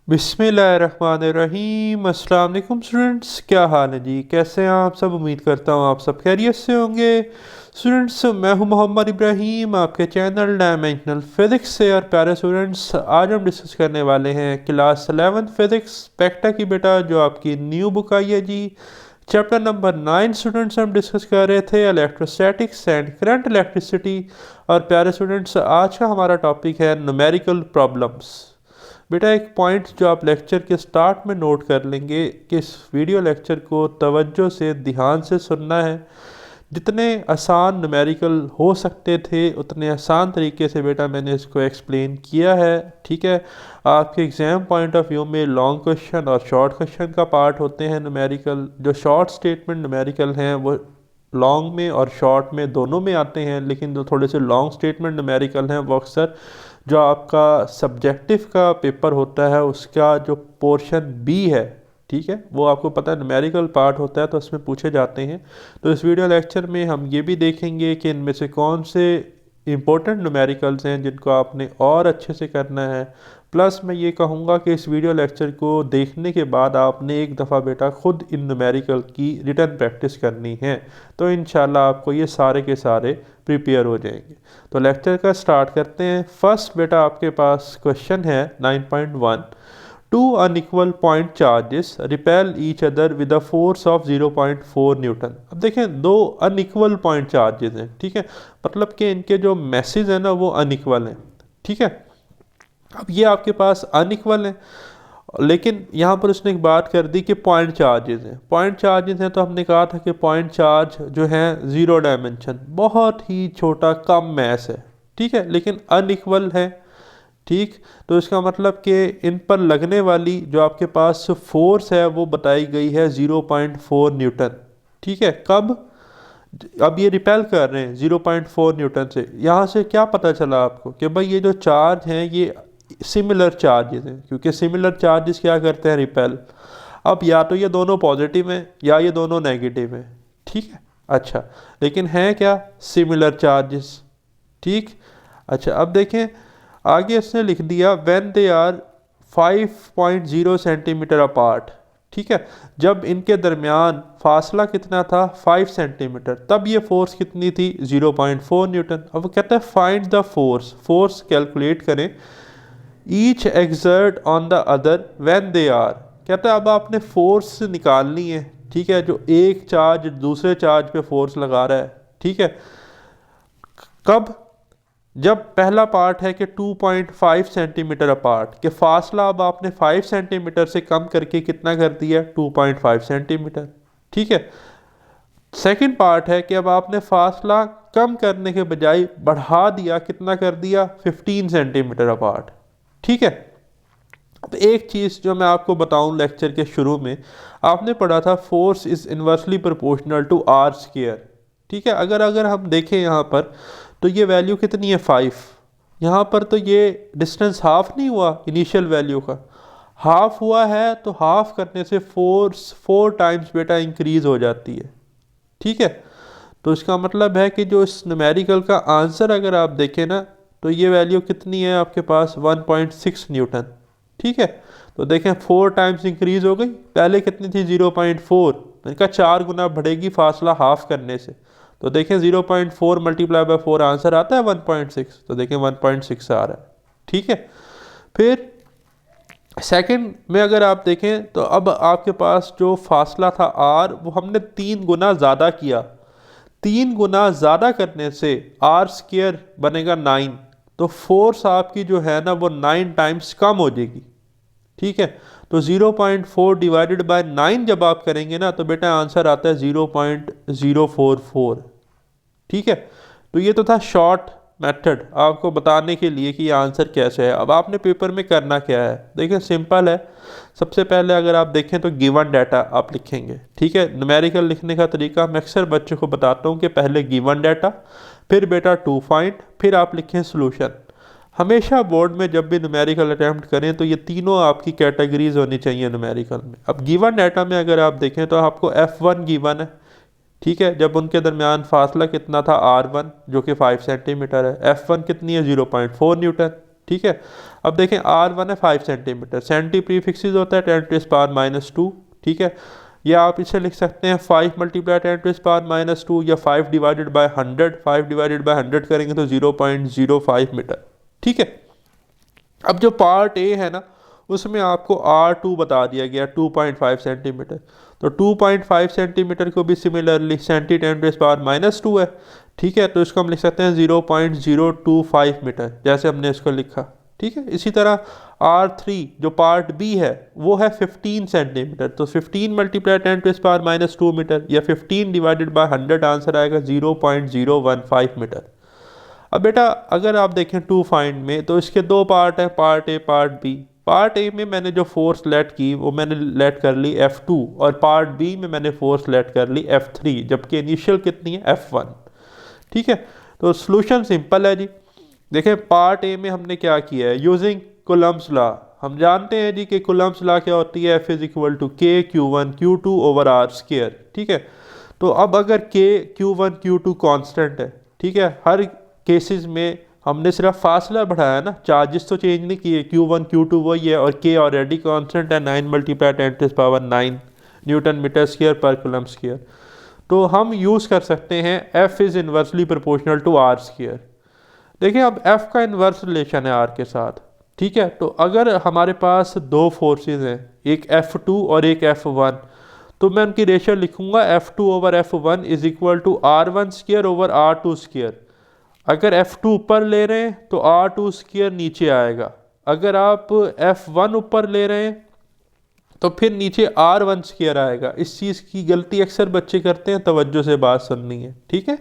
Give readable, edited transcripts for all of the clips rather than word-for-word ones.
बिस्मिल्लाहिर्रहमानिर्रहीम। अस्सलाम वालेकुम स्टूडेंट्स, क्या हाल है जी? कैसे हैं आप सब? उम्मीद करता हूँ आप सब खैरियत से होंगे। स्टूडेंट्स, मैं हूँ मोहम्मद इब्राहीम, आपके चैनल डायमेंशनल फिज़िक्स से। और प्यारे स्टूडेंट्स, आज हम डिस्कस करने वाले हैं क्लास 11th फिज़िक्स पेक्टा की बेटा, जो आपकी न्यू बुक आई है जी। चैप्टर नंबर 9 स्टूडेंट्स हम डिस्कस कर रहे थे, इलेक्ट्रोस्टैटिक्स एंड करंट इलेक्ट्रिसिटी। और प्यारे स्टूडेंट्स, आज का हमारा टॉपिक है न्यूमेरिकल प्रॉब्लम्स। बेटा, एक पॉइंट जो आप लेक्चर के स्टार्ट में नोट कर लेंगे कि इस वीडियो लेक्चर को तवज्जो से ध्यान से सुनना है। जितने आसान न्यूमेरिकल हो सकते थे उतने आसान तरीके से बेटा मैंने इसको एक्सप्लेन किया है। ठीक है, आपके एग्ज़ाम पॉइंट ऑफ व्यू में लॉन्ग क्वेश्चन और शॉर्ट क्वेश्चन का पार्ट होते हैं न्यूमेरिकल। जो शॉर्ट स्टेटमेंट न्यूमेरिकल हैं वो लॉन्ग में और शॉर्ट में दोनों में आते हैं, लेकिन जो थोड़े से लॉन्ग स्टेटमेंट न्यूमेरिकल हैं वो अक्सर जो आपका सब्जेक्टिव का पेपर होता है उसका जो पोर्शन बी है, ठीक है, वो आपको पता है न्यूमेरिकल पार्ट होता है तो उसमें पूछे जाते हैं। तो इस वीडियो लेक्चर में हम ये भी देखेंगे कि इनमें से कौन से इम्पोर्टेंट न्यूमेरिकल्स हैं जिनको आपने और अच्छे से करना है। प्लस मैं ये कहूँगा कि इस वीडियो लेक्चर को देखने के बाद आपने एक दफ़ा बेटा खुद इन न्यूमेरिकल की रिटर्न प्रैक्टिस करनी है, तो इंशाल्लाह आपको ये सारे के सारे प्रिपेयर हो जाएंगे। तो लेक्चर का स्टार्ट करते हैं। फर्स्ट बेटा आपके पास क्वेश्चन है 9.1। Two unequal point charges repel each other with a force of 0.4 newton. अब देखें, दो अनइक्वल पॉइंट चार्जेस हैं, ठीक है, मतलब कि इनके जो मैसेज है ना वो अनइक्वल हैं। ठीक है, अब ये आपके पास अनइक्वल है, लेकिन यहाँ पर उसने एक बात कर दी कि पॉइंट चार्जेस हैं। पॉइंट चार्जेस हैं तो हमने कहा था कि पॉइंट चार्ज जो है ज़ीरो डायमेंशन, बहुत ही छोटा कम मैस है, ठीक है, लेकिन अनइक्वल है। ठीक, तो इसका मतलब कि इन पर लगने वाली जो आपके पास फोर्स है वो बताई गई है 0.4 न्यूटन। ठीक है, कब? अब ये रिपेल कर रहे हैं 0.4 न्यूटन से। यहाँ से क्या पता चला आपको कि भाई ये जो चार्ज हैं ये सिमिलर चार्जेस हैं, क्योंकि सिमिलर चार्जेस क्या करते हैं? रिपेल। अब या तो ये दोनों पॉजिटिव हैं या ये दोनों नेगेटिव हैं, ठीक है। अच्छा, लेकिन हैं क्या? Similar charges. ठीक, अच्छा, अब देखें आगे इसने लिख दिया when they are 5.0 centimetre apart. ठीक है, जब इनके दरमियान फासला कितना था? 5 सेंटीमीटर, तब ये फोर्स कितनी थी? 0.4 न्यूटन। अब वो कहता है find the force, force calculate करें each exert on the other when they are. कहता है अब आपने फोर्स निकालनी है, ठीक है, जो एक चार्ज दूसरे चार्ज पे फोर्स लगा रहा है, ठीक है, कब? जब पहला पार्ट है कि 2.5 सेंटीमीटर अपार्ट, के फासला अब आपने 5 सेंटीमीटर से कम करके कितना कर दिया? 2.5 सेंटीमीटर। ठीक है, सेकंड पार्ट है कि अब आपने फासला कम करने के बजाय बढ़ा दिया, कितना कर दिया? 15 सेंटीमीटर अपार्ट। ठीक है, अब एक चीज़ जो मैं आपको बताऊं, लेक्चर के शुरू में आपने पढ़ा था force is inversely proportional to R square. ठीक है, अगर अगर हम देखें यहाँ पर तो ये वैल्यू कितनी है? 5। यहाँ पर तो ये डिस्टेंस हाफ नहीं हुआ इनिशियल वैल्यू का? हाफ हुआ है, तो हाफ करने से फोर्स 4 टाइम्स बेटा इंक्रीज हो जाती है। ठीक है, तो इसका मतलब है कि जो इस न्यूमेरिकल का आंसर अगर आप देखें ना तो ये वैल्यू कितनी है आपके पास? 1.6 न्यूटन। ठीक है, तो देखें 4 टाइम्स इंक्रीज हो गई, पहले कितनी थी? 0.4, इनका 4 गुना बढ़ेगी फासला हाफ करने से। तो देखें 0.4 मल्टीप्लाई बाय 4 आंसर आता है 1.6, तो देखें 1.6 आ रहा है। ठीक है, फिर सेकंड में अगर आप देखें तो अब आपके पास जो फासला था आर, वो हमने 3 गुना ज़्यादा किया। 3 गुना ज़्यादा करने से आर स्क्वायर बनेगा 9, तो फोर्स आपकी जो है ना वो 9 टाइम्स कम हो जाएगी। ठीक है, तो 0.4 डिवाइडेड बाय 9 जब आप करेंगे ना तो बेटा आंसर आता है 0.044। ठीक है, तो ये तो था शॉर्ट मेथड आपको बताने के लिए कि ये आंसर कैसे है। अब आपने पेपर में करना क्या है? देखिए सिंपल है। सबसे पहले अगर आप देखें तो गिवन डाटा आप लिखेंगे। ठीक है, न्यूमेरिकल लिखने का तरीका मैं अक्सर बच्चों को बताता हूँ कि पहले गिवन डाटा, फिर बेटा टू फाइंड, फिर आप लिखें सोल्यूशन। हमेशा बोर्ड में जब भी न्यूमेरिकल अटैम्प्ट करें तो ये तीनों आपकी कैटेगरीज होनी चाहिए न्यूमेरिकल में। अब गिवन डाटा में अगर आप देखें तो आपको F1 गिवन है। ठीक है, जब उनके दरमियान फासला कितना था? R1 जो कि 5 सेंटीमीटर है। F1 कितनी है? 0.4 न्यूटन। ठीक है। अब देखें R1 है 5 सेंटीमीटर, सेंटी प्रीफिक्सेस होता है 10⁻², ठीक है। या आप इसे लिख सकते हैं 5 मल्टीप्लाई 10⁻², या 5 डिवाइडेड बाय 100, 5 डिवाइडेड बाय 100 करेंगे तो 0.05 मीटर, ठीक है। अब जो पार्ट ए है ना, उसमें आपको R2 बता दिया गया 2.5 सेंटीमीटर, तो 2.5 सेंटीमीटर को भी सिमिलरली सेंटी 10⁻² है, ठीक है। तो इसको हम लिख सकते हैं 0.025 मीटर, जैसे हमने इसको लिखा, ठीक है। इसी तरह R3 जो पार्ट बी है वो है 15 सेंटीमीटर, तो 15 मल्टीप्लाई 10⁻² मीटर, या 15 डिवाइडेड बाय 100, आंसर आएगा 0.015 मीटर। अब बेटा अगर आप देखें टू फाइंड में, तो इसके दो पार्ट हैं, part A part B. Part A में मैंने जो फोर्स लेट की वो मैंने लेट कर ली F2, और पार्ट बी में मैंने फोर्स लेट कर ली F3, जबकि इनिशियल कितनी है F1, ठीक है। तो सॉल्यूशन सिंपल है जी। देखें पार्ट ए में हमने क्या किया है, यूजिंग कूलम्ब्स लॉ। हम जानते हैं जी कि कूलम्ब्स लॉ क्या होती है, F is equal to K Q1 Q2 over R square, ठीक है। तो अब अगर K Q1 Q2 कांस्टेंट है, ठीक है, हर केसेस में हमने सिर्फ फासला बढ़ाया ना, चार्जेस तो चेंज नहीं किए, Q1 Q2 वही है, और K ऑलरेडी कांस्टेंट है 9 मल्टीप्लाई 10⁻9 न्यूटन मीटर स्क्वायर पर कूलम स्क्वायर। तो हम यूज़ कर सकते हैं F is inversely proportional to R square. देखिए अब F का इन्वर्स रिलेशन है R के साथ, ठीक है। तो अगर हमारे पास दो फोर्सेस हैं, एक F2 और एक F1, तो मैं उनकी रेशियो लिखूंगा F2 over F1 is equal to R1 square over R2 square. अगर F2 ऊपर ले रहे हैं तो R2 स्क्वायर नीचे आएगा, अगर आप F1 ऊपर ले रहे हैं तो फिर नीचे R1 स्क्वायर आएगा। इस चीज़ की गलती अक्सर बच्चे करते हैं, तवज्जो से बात सुननी है, ठीक है।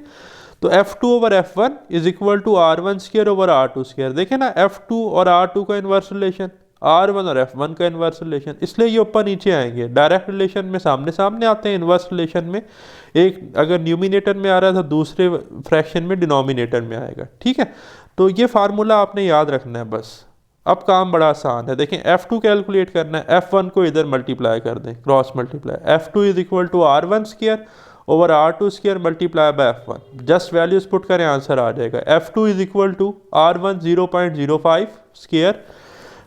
तो F2 over F1 is equal to R1 square over R2 square. देखें ना F2 और R2 का इन्वर्स रिलेशन, R1 और F1 का इन्वर्स रिलेशन, इसलिए ये ऊपर नीचे आएंगे। डायरेक्ट रिलेशन में सामने सामने आते हैं, इन्वर्स रिलेशन में एक अगर न्यूमिनेटर में आ रहा है तो दूसरे फ्रैक्शन में डिनोमिनेटर में आएगा, ठीक है। तो ये फार्मूला आपने याद रखना है बस। अब काम बड़ा आसान है, देखें F2 कैलकुलेट करना है, F1 को इधर मल्टीप्लाई कर दें, cross multiply, F2 is equal to R1 square over R2 square multiply by F1, just values put करें आंसर आ जाएगा। F2 is equal to R1 0.05 square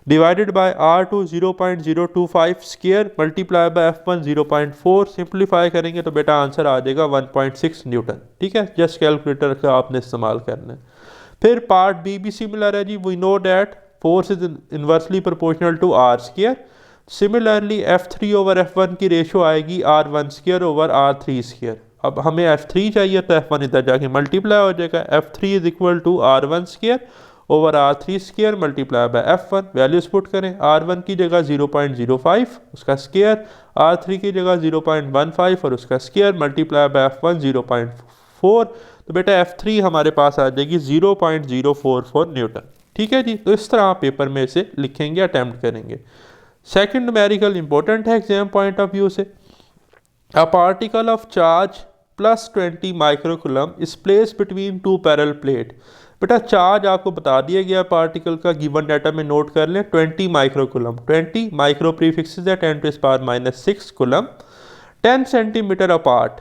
divided by R2 0.025 square multiply by F1 0.4, simplify करेंगे तो बेटा answer आ जाएगा 1.6 Newton, ठीक है। जस्ट कैलकुलेटर का आपने इस्तेमाल करना है। फिर पार्ट बी भी सिमिलर है जी, we know that force is inversely proportional to R square. Similarly F3 over F1 की रेशो आएगी R1 square over R3 square. अब हमें F3 चाहिए तो F1 इधर जाके मल्टीप्लाई हो जाएगा, F3 is equal to R1 square over R3 square multiply by F1, values put करें, R1 की जगह 0.05 उसका स्क्वायर, R3 की जगह 0.15 और उसका स्क्वायर मल्टीप्लाई बाय F1 0.4, तो बेटा F3 हमारे पास आ जाएगी 0.044 न्यूटन, ठीक है जी। तो इस तरह आप पेपर में इसे लिखेंगे, अटैम्प्ट करेंगे। सेकंड न्यूमेरिकल इंपॉर्टेंट है एग्जाम पॉइंट ऑफ व्यू से। A particle of charge plus 20 microcoulomb is place between two parallel plate. बेटा चार्ज आपको बता दिया गया पार्टिकल का, गिवन डाटा में नोट कर लें 20 माइक्रोकूलम, 20 माइक्रो प्रीफिक्सेस है 10⁻⁻6 कूलम, 10 सेंटीमीटर अपार्ट।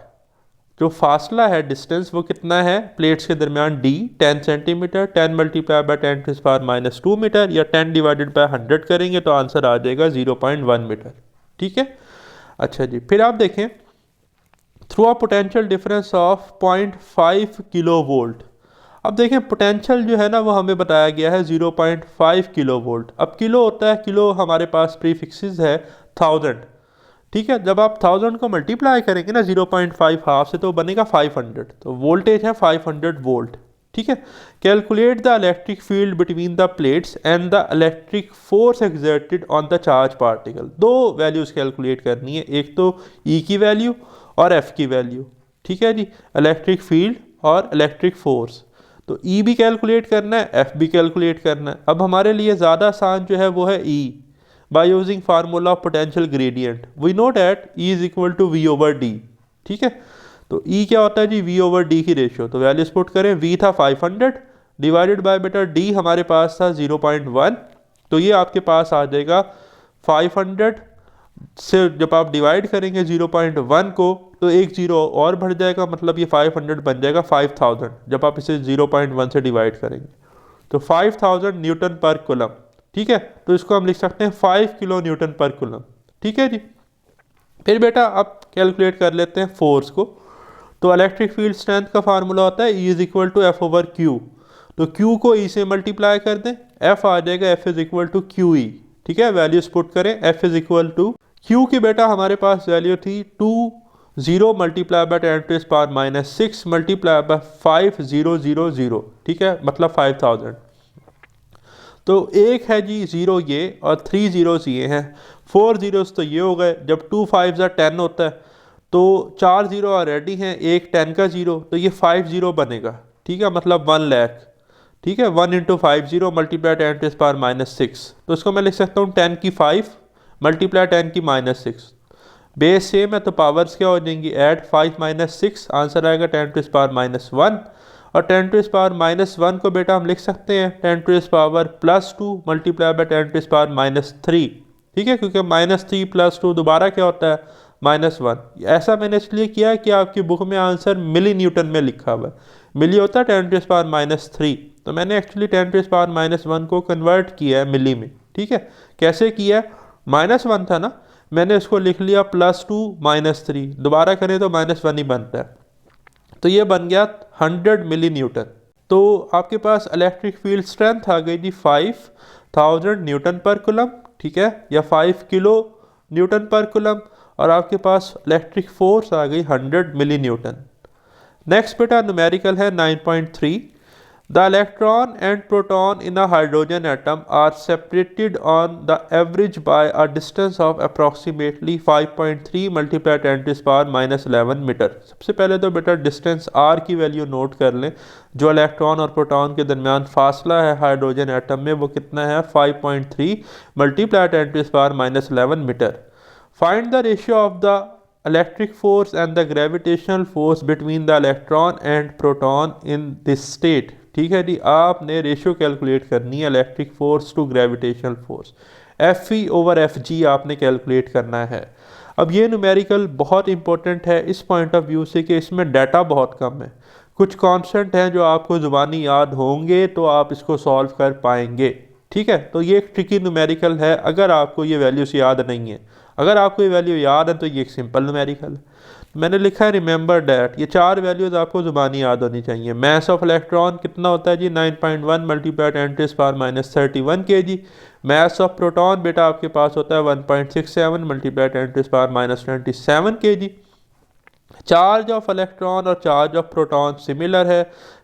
जो फासला है डिस्टेंस वो कितना है प्लेट्स के दरमियान, D 10 centimetre, 10 multiply by 10⁻² metre, या 10 डिवाइडेड बाय 100 करेंगे तो आंसर आ जाएगा 0.1 मीटर, ठीक है। अच्छा जी, फिर आप देखें through a potential difference of 0.5 kilo volt. अब देखें पोटेंशियल जो है ना वो हमें बताया गया है 0.5 किलो वोल्ट। अब किलो होता है, किलो हमारे पास प्रीफिक्सेस है 1000, ठीक है। जब आप 1000 को मल्टीप्लाई करेंगे ना 0.5 हाफ से तो बनेगा 500, तो वोल्टेज है 500 वोल्ट, ठीक है। Calculate the electric field between the plates and the electric force exerted on the charge particle. दो वैल्यूज कैलकुलेट करनी है, एक तो E की वैल्यू और F की वैल्यू, ठीक है जी, इलेक्ट्रिक फील्ड और इलेक्ट्रिक फोर्स। तो E भी कैलकुलेट करना है, F भी कैलकुलेट करना है। अब हमारे लिए ज़्यादा आसान जो है वो है E, by using formula of potential gradient we know that E is equal to V over D, ठीक है। तो E क्या होता है जी, V ओवर D की रेशियो, तो वैल्यूज पुट करें, V था 500 डिवाइडेड बाय बेटा D हमारे पास था 0.1, तो ये आपके पास आ जाएगा 500 से जब आप डिवाइड करेंगे 0.1 को तो एक जीरो और बढ़ जाएगा, मतलब ये 500 बन जाएगा 5000 जब आप इसे 0.1 से डिवाइड करेंगे। तो 5000 न्यूटन पर कूलम, ठीक है। तो इसको हम लिख सकते हैं 5 किलो न्यूटन पर कूलम, ठीक है जी। फिर बेटा अब कैलकुलेट कर लेते हैं फोर्स को। तो इलेक्ट्रिक फील्ड स्ट्रेंथ का फार्मूला होता है E is equal to F over Q. तो Q को E से मल्टीप्लाई कर दें, F आ जाएगा F is equal to Q E, ठीक है। वैल्यूज पुट करें, F is equal to Q की बेटा हमारे पास वैल्यू थी 20 मल्टीप्लाई बाय 10⁻⁻6 मल्टीप्लाई बाय 5000, ठीक है, मतलब 5000। तो एक है जी ज़ीरो ये और 3 ज़ीरोज़ ये हैं, 4 ज़ीरोज़ तो ये हो गए। जब 2 5 10 होता है तो 4 ज़ीरो ऑलरेडी हैं, एक 10 का ज़ीरो, तो ये 5 ज़ीरो बनेगा, ठीक है, मतलब 1 लाख, ठीक है। 1 इंटू 5 ज़ीरो मल्टीप्लाई 10⁻⁻6, तो इसको मैं लिख सकता हूँ 10 की 5 मल्टीप्लाई 10 की -6। बेस सेम है तो पावर्स क्या हो जाएंगी, ऐड 5 - 6, आंसर आएगा 10⁻⁻1। और 10⁻⁻1 को बेटा हम लिख सकते हैं 10⁻+2 मल्टीप्लाई बाय 10⁻3, ठीक है, क्योंकि -3 + 2 दोबारा क्या होता है -1। ऐसा मैंने इसलिए किया है कि आपकी बुक में आंसर मिली न्यूटन में लिखा हुआ है, मिली होता है 10⁻3, तो मैंने एक्चुअली 10⁻1 को कन्वर्ट किया है मिली में, ठीक है। कैसे किया है, -1 था ना, मैंने इसको लिख लिया +2 -3, दोबारा करें तो -1 ही बनता है, तो ये बन गया 100 मिली न्यूटन। तो आपके पास इलेक्ट्रिक फील्ड स्ट्रेंथ आ गई जी 5000 न्यूटन पर कूलम, ठीक है, या 5 किलो न्यूटन पर कूलम, और आपके पास इलेक्ट्रिक फोर्स आ गई 100 मिली न्यूटन। नेक्स्ट बेटा न्यूमेरिकल है 9.3। The electron and proton in a hydrogen atom are separated on the average by a distance of approximately 5.3 multiplied 10⁻⁻11 metre. सबसे पहले तो बेटा डिस्टेंस r की वैल्यू नोट कर लें, जो इलेक्ट्रॉन और प्रोटॉन के दरमियान फासला है हाइड्रोजन एटम में, वो कितना है 5.3 multiply 10⁻⁻11 metre. Find the ratio of the electric force and the gravitational force between the electron and proton in this state, ठीक है जी। आपने रेशियो कैलकुलेट करनी है electric force to gravitational force, Fe/Fg आपने कैलकुलेट करना है। अब ये न्यूमेरिकल बहुत इंपॉर्टेंट है इस पॉइंट ऑफ व्यू से कि इसमें डाटा बहुत कम है, कुछ कॉन्स्टेंट हैं जो आपको ज़ुबानी याद होंगे तो आप इसको सॉल्व कर पाएंगे, ठीक है। तो ये एक ट्रिकी न्यूमेरिकल है अगर आपको ये वैल्यूज याद नहीं है। अगर आपको ये वैल्यू याद है तो ये एक सिंपल न्यूमेरिकल है। मैंने लिखा है रिमेंबर डैट, ये 4 वैल्यूज़ आपको ज़ुबानी याद होनी चाहिए। मैस ऑफ इलेक्ट्रॉन कितना होता है जी 9.1 multiply 10⁻⁻31 kg। Mass of proton बेटा आपके पास होता है 1.67 multiply 10⁻⁻27 kg। Charge of electron और चार्ज ऑफ प्रोटॉन सिमिलर है,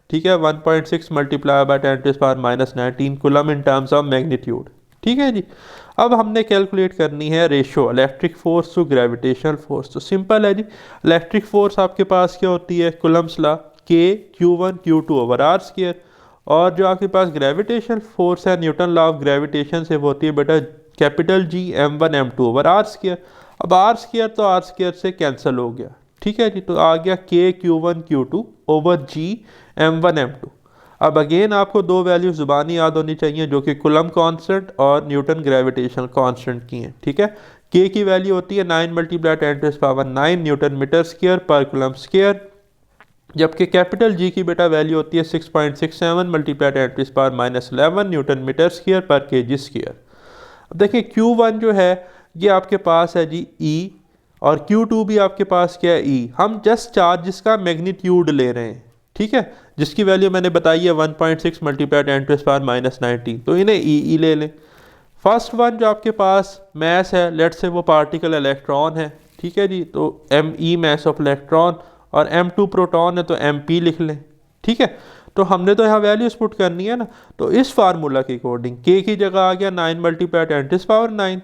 ठीक है, 1.6 multiply by 10⁻⁻19 coulomb in terms of magnitude, ठीक है जी। अब हमने कैलकुलेट करनी है ratio electric force to gravitational force. तो सिंपल है जी, इलेक्ट्रिक फोर्स आपके पास क्या होती है, कूलम्स लॉ K/Q1/Q2/R², और जो आपके पास ग्रेविटेशनल फोर्स है न्यूटन लॉ ऑफ ग्रेविटेशन से वो होती है बेटा कैपिटल G m1m2/R²। अब R² तो R² से कैंसिल हो गया, ठीक है जी, तो आ गया K/Q1/Q2/G m1m2। अब अगेन आपको दो वैल्यू ज़ुबानी याद होनी चाहिए जो कि कूलम कांस्टेंट और न्यूटन ग्रेविटेशनल कांस्टेंट की हैं, ठीक है। के की वैल्यू होती है 9 मल्टीप्लाई 10⁻9 न्यूटन मीटर स्क्वायर पर कूलम स्क्वायर, जबकि कैपिटल जी की बेटा वैल्यू होती है 6.67 मल्टीप्लाई 10⁻11 न्यूटन मीटर स्क्वायर पर केजी स्क्वायर। अब देखिए Q1 जो है ये आपके पास है जी E, और Q2 भी आपके पास क्या है E। हम जस्ट चार्ज का मैग्नीट्यूड ले रहे हैं, ठीक है, जिसकी वैल्यू मैंने बताई है 1.6 मल्टीप्लाई 10⁻⁻19, तो इन्हें ई ले लें। फर्स्ट वन जो आपके पास मैस है, लेट से वो पार्टिकल इलेक्ट्रॉन है, ठीक है जी, तो ME मैस ऑफ इलेक्ट्रॉन, और M2 प्रोटॉन है तो MP लिख लें, ठीक है। तो हमने तो यहाँ वैल्यूज पुट करनी है ना, तो इस फार्मूला के अकॉर्डिंग K की जगह आ गया 9 मल्टीप्लाई 10⁻9,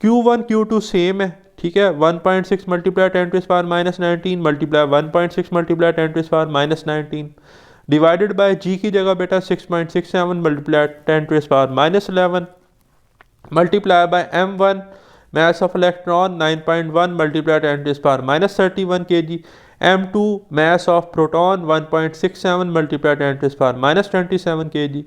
Q1 Q2 सेम है, ठीक है, 1.6 multiply 10⁻19 multiply 1.6 multiply 10⁻19 divided by G की जगह बेटा 6.67 multiply 10⁻11 multiply by M1 mass of electron 9.1 multiply 10⁻31 kg, M2 mess of proton 1.67 multiply 10⁻27 kg।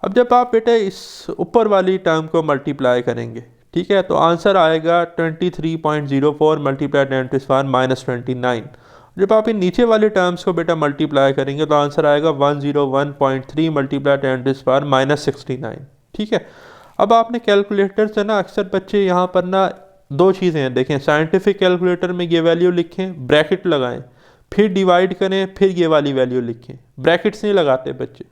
अब जब आप बेटा इस ऊपर वाली टर्म को मल्टीप्लाई करेंगे, ठीक है, तो आंसर आएगा 23.04 मल्टीप्लाई 10⁻29। जब आप इन नीचे वाले टर्म्स को बेटा मल्टीप्लाई करेंगे तो आंसर आएगा 101.3 मल्टीप्लाई 10⁻69। ठीक है। अब आपने कैलकुलेटर से ना अक्सर बच्चे यहाँ पर ना दो चीज़ें हैं, देखें साइंटिफिक कैलकुलेटर में ये वैल्यू लिखें, ब्रैकेट लगाएं, फिर डिवाइड करें, फिर ये वाली वैल्यू लिखें, ब्रैकेट्स नहीं लगाते बच्चे।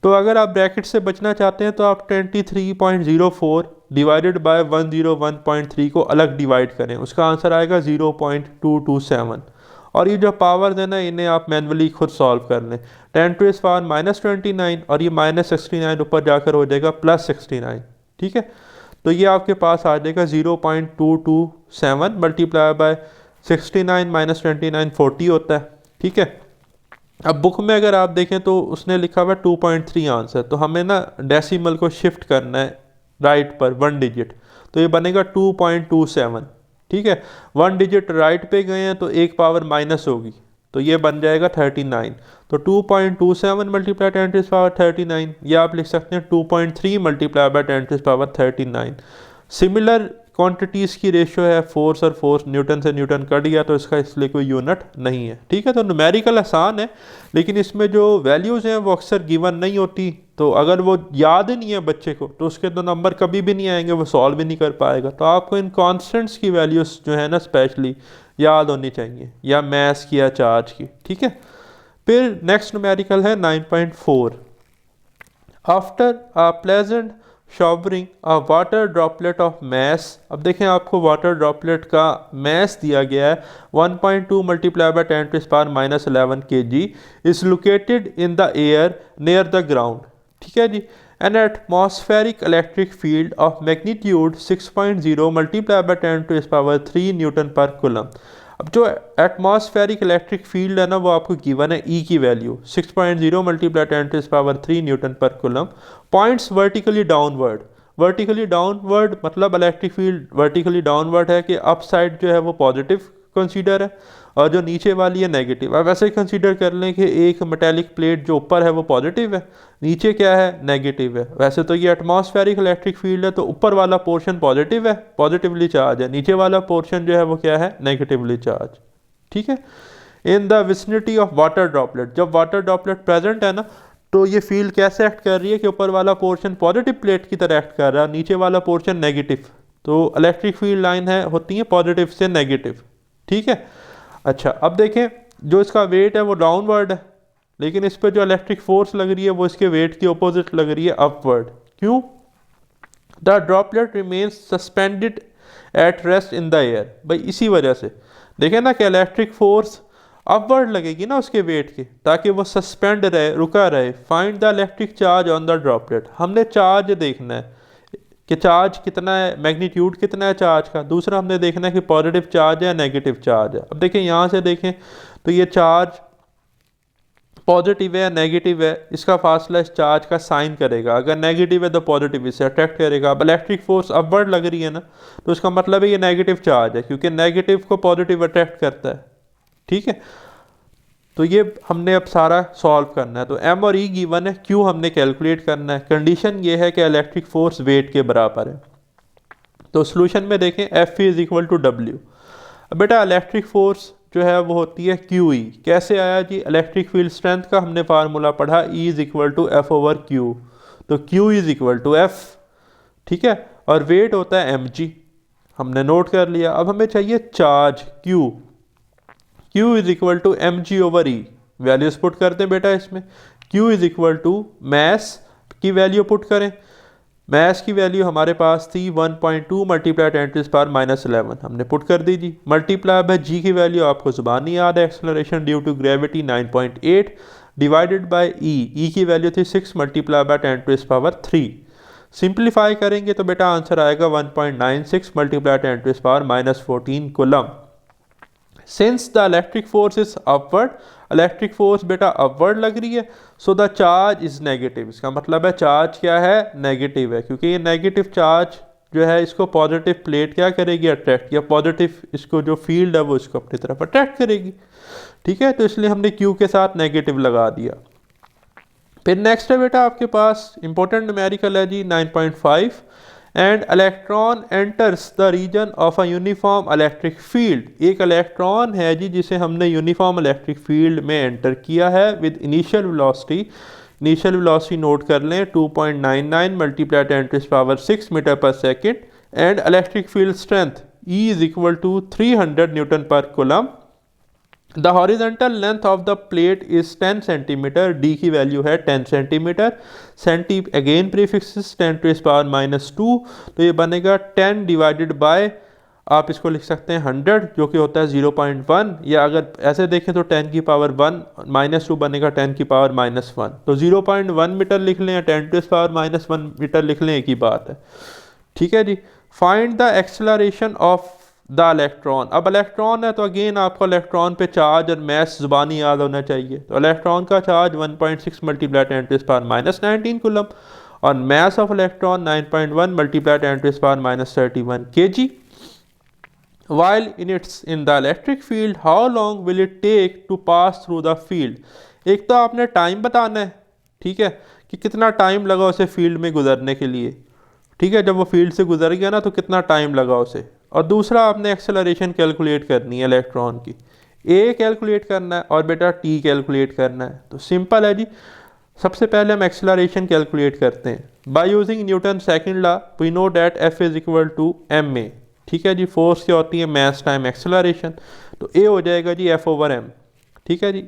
तो अगर आप ब्रैकेट से बचना चाहते हैं तो आप 23.04 डिवाइडेड बाय 101.3 को अलग डिवाइड करें, उसका आंसर आएगा 0.227। और ये जो पावर्स है ना इन्हें आप मैनुअली खुद सॉल्व कर लें। 10⁻⁻29 और ये -69 ऊपर जाकर हो जाएगा +69। ठीक है, तो ये आपके पास आ जाएगा 0.227 मल्टीप्लाई बाय 69 -29 40 होता है। ठीक है, अब बुक में अगर आप देखें तो उसने लिखा हुआ 2.3 आंसर, तो हमें ना डेसिमल को शिफ्ट करना है राइट पर 1 डिजिट, तो ये बनेगा 2.27। ठीक है, 1 डिजिट राइट पे गए हैं तो एक पावर माइनस होगी, तो ये बन जाएगा 39। तो 2.27 मल्टीप्लाई 10⁻39, या आप लिख सकते हैं 2.3 मल्टीप्लाई बाय 10⁻39। सिमिलर क्वांटिटीज़ की रेशियो है फोर्स और फोर्स, न्यूटन से न्यूटन कट गया तो इसका इसलिए कोई यूनिट नहीं है। ठीक है, तो न्यूमेरिकल आसान है, लेकिन इसमें जो वैल्यूज़ हैं वो अक्सर गिवन नहीं होती, तो अगर वो याद ही नहीं है बच्चे को तो उसके तो नंबर कभी भी नहीं आएंगे, वो सॉल्व भी नहीं कर पाएगा। तो आपको इन कॉन्स्टेंट्स की वैल्यूज़ जो है ना स्पेशली याद होनी चाहिए, या मैथ्स की या चार्ज की। ठीक है, फिर नेक्स्ट न्यूमेरिकल है 9.4। After a pleasant showering a water droplet of mass. अब देखें आपको वाटर ड्रॉपलेट का मैस दिया गया है 1.2 multiply by 10⁻11 kg is located in the air near the ground. ठीक है जी, an atmospheric electric field of magnitude 6.0 multiply by 10⁻³ newton per coulomb. अब जो एटमॉस्फेरिक इलेक्ट्रिक फील्ड है ना वो आपको गिवन है ई की value 6.0 multiply 10⁻³ newton per coulomb, points vertically downward. Vertically downward मतलब इलेक्ट्रिक फील्ड वर्टिकली डाउनवर्ड है कि अप साइड जो है वो पॉजिटिव कंसीडर है और जो नीचे वाली है नेगेटिव। अब ऐसे कंसीडर कर लें कि एक मेटेलिक प्लेट जो ऊपर है वो पॉजिटिव है, नीचे क्या है नेगेटिव है। वैसे तो ये एटमॉस्फेरिक इलेक्ट्रिक फील्ड है तो ऊपर वाला पोर्शन पॉजिटिव है, पॉजिटिवली चार्ज है, नीचे वाला पोर्शन जो है वो क्या है नेगेटिवली चार्ज। ठीक है, in the vicinity of water droplet, जब वाटर ड्रॉपलेट प्रेजेंट है ना तो ये फील्ड कैसे एक्ट कर रही है कि ऊपर वाला पोर्शन पॉजिटिव प्लेट की तरह एक्ट कर रहा है, नीचे वाला पोर्शन नेगेटिव। तो इलेक्ट्रिक फील्ड लाइन है होती है पॉजिटिव से नेगेटिव। ठीक है, अच्छा अब देखें जो इसका वेट है वो डाउनवर्ड है, लेकिन इस पर जो इलेक्ट्रिक फोर्स लग रही है वो इसके वेट की अपोजिट लग रही है अपवर्ड। क्यों? The droplet remains suspended at rest in the air. भाई इसी वजह से देखें ना कि इलेक्ट्रिक फोर्स अपवर्ड लगेगी ना उसके वेट के, ताकि वो सस्पेंड रहे, रुका रहे। Find the electric charge on the droplet, हमने चार्ज देखना है कि चार्ज कितना है, मैग्नीट्यूड कितना है चार्ज का। दूसरा हमने देखना है कि पॉजिटिव चार्ज है नेगेटिव चार्ज है। अब देखें यहाँ से देखें तो ये चार्ज पॉजिटिव है या नेगेटिव है, इसका फासला इस चार्ज का साइन करेगा। अगर नेगेटिव है तो पॉजिटिव इसे अट्रैक्ट करेगा। अब इलेक्ट्रिक फोर्स अपवर्ड लग रही है ना तो इसका मतलब है ये नेगेटिव चार्ज है, क्योंकि नेगेटिव को पॉजिटिव अट्रैक्ट करता है। ठीक है, तो ये हमने अब सारा सॉल्व करना है। तो एम और ई गिवन है, क्यू हमने कैलकुलेट करना है। कंडीशन ये है कि इलेक्ट्रिक फोर्स वेट के बराबर है। तो सोल्यूशन में देखें F is equal to W. अब बेटा इलेक्ट्रिक फोर्स जो है वो होती है क्यू ई। कैसे आया जी? इलेक्ट्रिक फील्ड स्ट्रेंथ का हमने फार्मूला पढ़ा, E is equal to F over Q. तो Q is equal to F. ठीक है, और वेट होता है एम जी, हमने नोट कर लिया। अब हमें चाहिए charge Q. Q is equal to M G over E. Values put करते हैं बेटा इसमें। Q is equal to mass की वैल्यू पुट करें। मैस की वैल्यू हमारे पास थी 1.2 मल्टीप्लाई 10⁻11, हमने पुट कर दी जी। मल्टीप्लाई बाय जी की वैल्यू आपको जुबानी याद है, acceleration due to gravity 9.8 divided by E की वैल्यू थी 6 मल्टीप्लाई बाय 10⁻3। सिंप्लीफाई करेंगे तो बेटा आंसर आएगा 1.96 multiply 10⁻14 coulomb. Since the electric force is upward, electric force बेटा अपवर्ड लग रही है, so the charge is negative. इसका मतलब है चार्ज क्या है? नेगेटिव है, क्योंकि ये नेगेटिव चार्ज जो है इसको पॉजिटिव प्लेट क्या करेगी? अट्रैक्ट, या पॉजिटिव इसको जो फील्ड है वो इसको अपनी तरफ अट्रैक्ट करेगी। ठीक है, तो इसलिए हमने क्यू के साथ नेगेटिव लगा दिया। फिर नेक्स्ट है बेटा आपके पास इंपॉर्टेंट न्यूमेरिकल है जी 9.5। And electron enters the region of a uniform electric field. एक इलेक्ट्रॉन है जी जिसे हमने यूनिफॉर्म इलेक्ट्रिक फील्ड में एंटर किया है with initial velocity. Initial velocity note कर लें 2.99 multiply 10⁻6 metre per second, and electric field strength E is equal to 300 newton per coulomb. The horizontal length of the plate is 10 centimetre, D की value है 10 centimetre, senti again prefix 10⁻², तो ये बनेगा 10 divided by, आप इसको लिख सकते हैं 100 जो कि होता है 0.1, या अगर ऐसे देखें तो 10 की पावर 1 -2 बनेगा 10 की पावर -1, तो 0.1 मीटर लिख लें या 10⁻1 मीटर लिख लें, एक ही बात है। ठीक है जी। Find the acceleration of the electron. अब इलेक्ट्रॉन है तो अगेन आपको इलेक्ट्रॉन पे चार्ज और मैस जुबानी याद होना चाहिए। तो इलेक्ट्रॉन का चार्ज 1.6 मल्टीप्लाई 10⁻⁻19 कूलम, और mass of electron 9.1 multiply 10⁻31 kg। While it's in the electric field, how long will it take to pass through the field? एक तो आपने टाइम बताना है, ठीक है, कि कितना टाइम लगा उसे फील्ड में गुजरने के लिए। ठीक है, जब वो फील्ड से गुजर गया ना तो कितना टाइम लगा उसे। और दूसरा आपने एक्सेलरेशन कैलकुलेट करनी है इलेक्ट्रॉन की, ए कैलकुलेट करना है और बेटा टी कैलकुलेट करना है। तो सिंपल है जी, सबसे पहले हम एक्सेलरेशन कैलकुलेट करते हैं by using Newton second law. We know that F is equal to M A. ठीक है जी, फोर्स क्या होती है, मास टाइम एक्सेलरेशन, तो ए हो जाएगा जी एफ ओवर एम। ठीक है जी,